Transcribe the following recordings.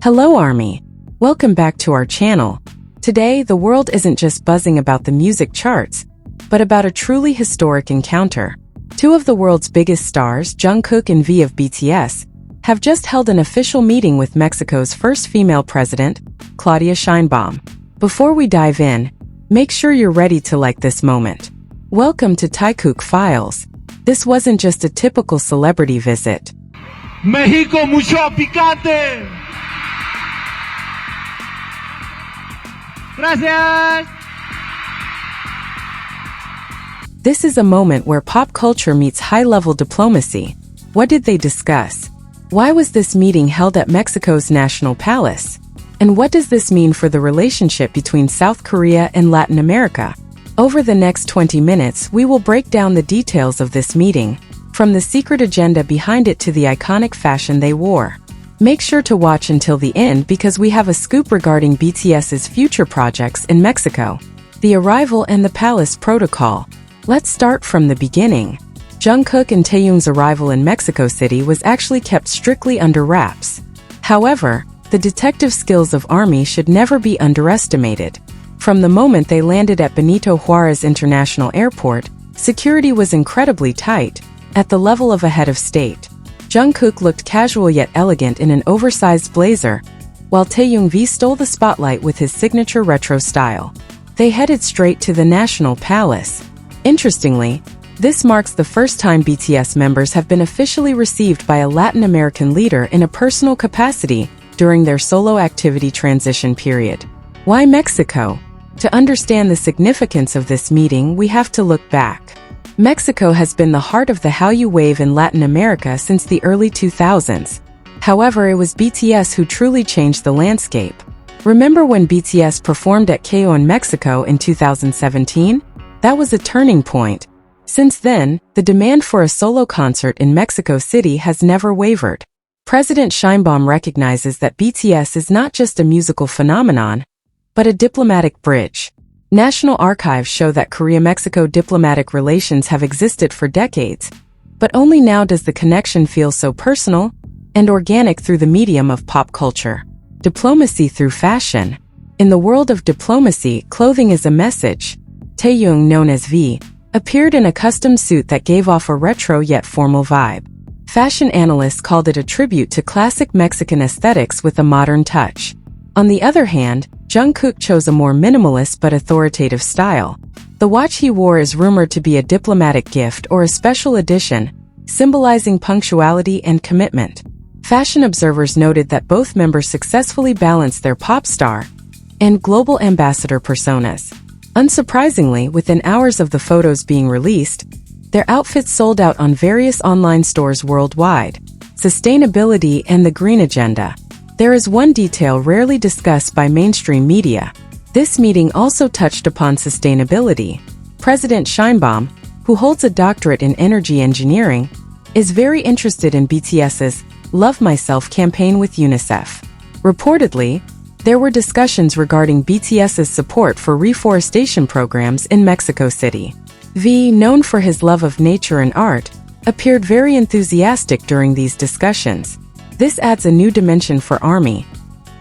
Hello Army! Welcome back to our channel. Today, the world isn't just buzzing about the music charts, but about a truly historic encounter. Two of the world's biggest stars, Jungkook and V of BTS, have just held an official meeting with Mexico's first female president, Claudia Sheinbaum. Before we dive in, make sure you're ready to like this moment. Welcome to Taekook Files. This wasn't just a typical celebrity visit. México mucho picante. Gracias. This is a moment where pop culture meets high-level diplomacy. What did they discuss? Why was this meeting held at Mexico's National Palace? And what does this mean for the relationship between South Korea and Latin America? Over the next 20 minutes, we will break down the details of this meeting, from the secret agenda behind it to the iconic fashion they wore. Make sure to watch until the end because we have a scoop regarding BTS's future projects in Mexico, the arrival and the palace protocol. Let's start from the beginning. Jungkook and Taehyung's arrival in Mexico City was actually kept strictly under wraps. However, the detective skills of ARMY should never be underestimated. From the moment they landed at Benito Juarez International Airport, security was incredibly tight, at the level of a head of state. Jungkook looked casual yet elegant in an oversized blazer, while Taehyung V stole the spotlight with his signature retro style. They headed straight to the National Palace. Interestingly, this marks the first time BTS members have been officially received by a Latin American leader in a personal capacity during their solo activity transition period. Why Mexico? To understand the significance of this meeting, we have to look back. Mexico has been the heart of the Hallyu wave in Latin America since the early 2000s. However, it was BTS who truly changed the landscape. Remember when BTS performed at Taehyung Mexico in 2017? That was a turning point. Since then, the demand for a solo concert in Mexico City has never wavered. President Sheinbaum recognizes that BTS is not just a musical phenomenon, but a diplomatic bridge. National archives show that Korea-Mexico diplomatic relations have existed for decades, but only now does the connection feel so personal and organic through the medium of pop culture. Diplomacy through fashion. In the world of diplomacy, clothing is a message. Taehyung, known as V, appeared in a custom suit that gave off a retro yet formal vibe. Fashion analysts called it a tribute to classic Mexican aesthetics with a modern touch. On the other hand, Jungkook chose a more minimalist but authoritative style. The watch he wore is rumored to be a diplomatic gift or a special edition, symbolizing punctuality and commitment. Fashion observers noted that both members successfully balanced their pop star and global ambassador personas. Unsurprisingly, within hours of the photos being released, their outfits sold out on various online stores worldwide. Sustainability and the green agenda. There is one detail rarely discussed by mainstream media. This meeting also touched upon sustainability. President Sheinbaum, who holds a doctorate in energy engineering, is very interested in BTS's Love Myself campaign with UNICEF. Reportedly, there were discussions regarding BTS's support for reforestation programs in Mexico City. V, known for his love of nature and art, appeared very enthusiastic during these discussions. This adds a new dimension for ARMY.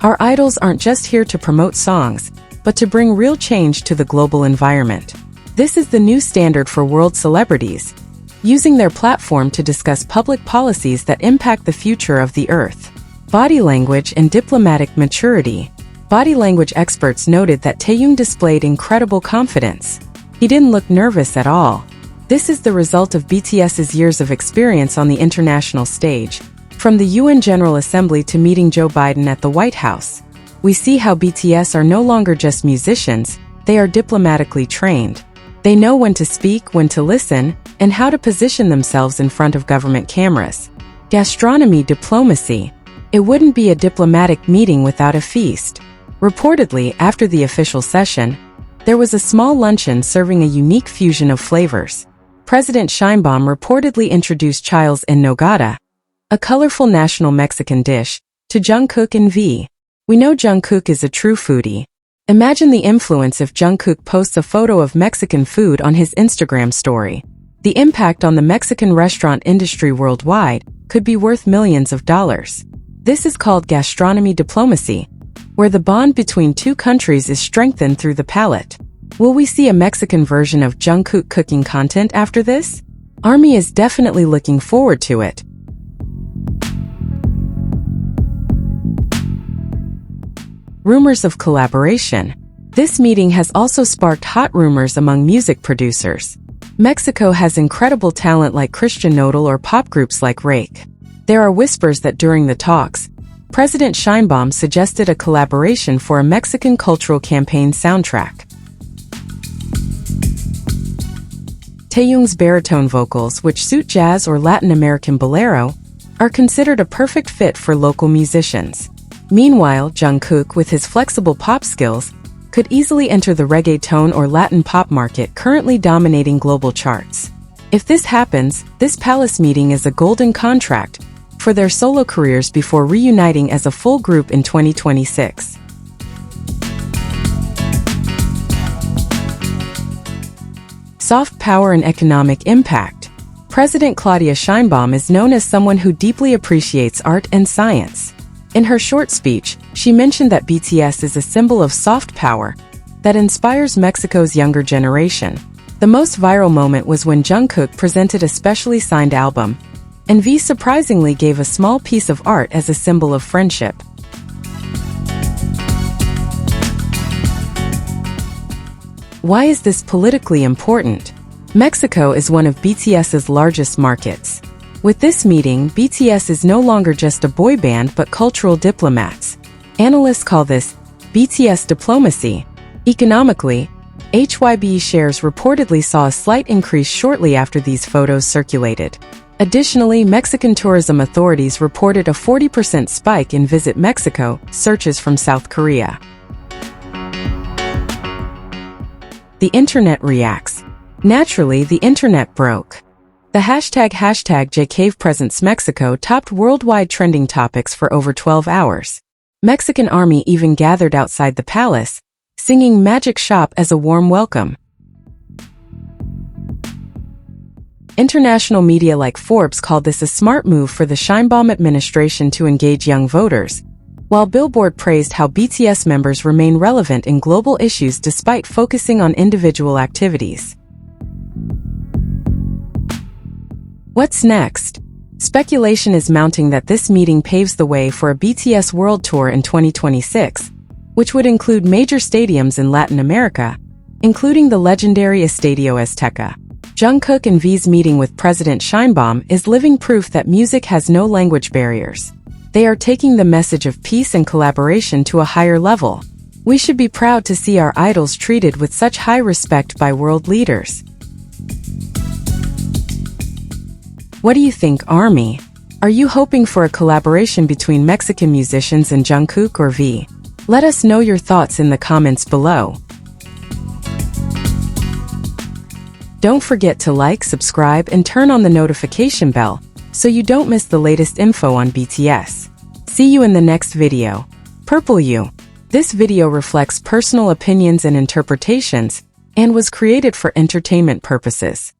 Our idols aren't just here to promote songs, but to bring real change to the global environment. This is the new standard for world celebrities, using their platform to discuss public policies that impact the future of the Earth. Body language and diplomatic maturity. Body language experts noted that Taehyung displayed incredible confidence. He didn't look nervous at all. This is the result of BTS's years of experience on the international stage. From the UN General Assembly to meeting Joe Biden at the White House, we see how BTS are no longer just musicians, they are diplomatically trained. They know when to speak, when to listen, and how to position themselves in front of government cameras. Gastronomy diplomacy. It wouldn't be a diplomatic meeting without a feast. Reportedly, after the official session, there was a small luncheon serving a unique fusion of flavors. President Sheinbaum reportedly introduced chiles en nogada, a colorful national Mexican dish, to Jungkook and V. We know Jungkook is a true foodie. Imagine the influence if Jungkook posts a photo of Mexican food on his Instagram story. The impact on the Mexican restaurant industry worldwide could be worth millions of dollars. This is called gastronomy diplomacy, where the bond between two countries is strengthened through the palate. Will we see a Mexican version of Jungkook cooking content after this? ARMY is definitely looking forward to it. Rumors of collaboration. This meeting has also sparked hot rumors among music producers. Mexico has incredible talent like Christian Nodal or pop groups like Rake. There are whispers that during the talks, President Sheinbaum suggested a collaboration for a Mexican cultural campaign soundtrack. Taehyung's baritone vocals, which suit jazz or Latin American bolero, are considered a perfect fit for local musicians. Meanwhile, Jungkook, with his flexible pop skills, could easily enter the reggaeton or Latin pop market currently dominating global charts. If this happens, this palace meeting is a golden contract for their solo careers before reuniting as a full group in 2026. Soft power and economic impact. President Claudia Sheinbaum is known as someone who deeply appreciates art and science. In her short speech, she mentioned that BTS is a symbol of soft power that inspires Mexico's younger generation. The most viral moment was when Jungkook presented a specially signed album, and V surprisingly gave a small piece of art as a symbol of friendship. Why is this politically important? Mexico is one of BTS's largest markets. With this meeting, BTS is no longer just a boy band but cultural diplomats. Analysts call this BTS diplomacy. Economically, HYB shares reportedly saw a slight increase shortly after these photos circulated. Additionally, Mexican tourism authorities reported a 40% spike in Visit Mexico searches from South Korea. The internet reacts. Naturally, the internet broke. The hashtag #JKVPresentsMexico topped worldwide trending topics for over 12 hours. Mexican army even gathered outside the palace, singing Magic Shop as a warm welcome. International media like Forbes called this a smart move for the Sheinbaum administration to engage young voters, while Billboard praised how BTS members remain relevant in global issues despite focusing on individual activities. What's next? Speculation is mounting that this meeting paves the way for a BTS World Tour in 2026, which would include major stadiums in Latin America, including the legendary Estadio Azteca. Jungkook and V's meeting with President Sheinbaum is living proof that music has no language barriers. They are taking the message of peace and collaboration to a higher level. We should be proud to see our idols treated with such high respect by world leaders. What do you think, ARMY? Are you hoping for a collaboration between Mexican musicians and Jungkook or V? Let us know your thoughts in the comments below. Don't forget to like, subscribe, and turn on the notification bell so you don't miss the latest info on BTS. See you in the next video. Purple You. This video reflects personal opinions and interpretations and was created for entertainment purposes.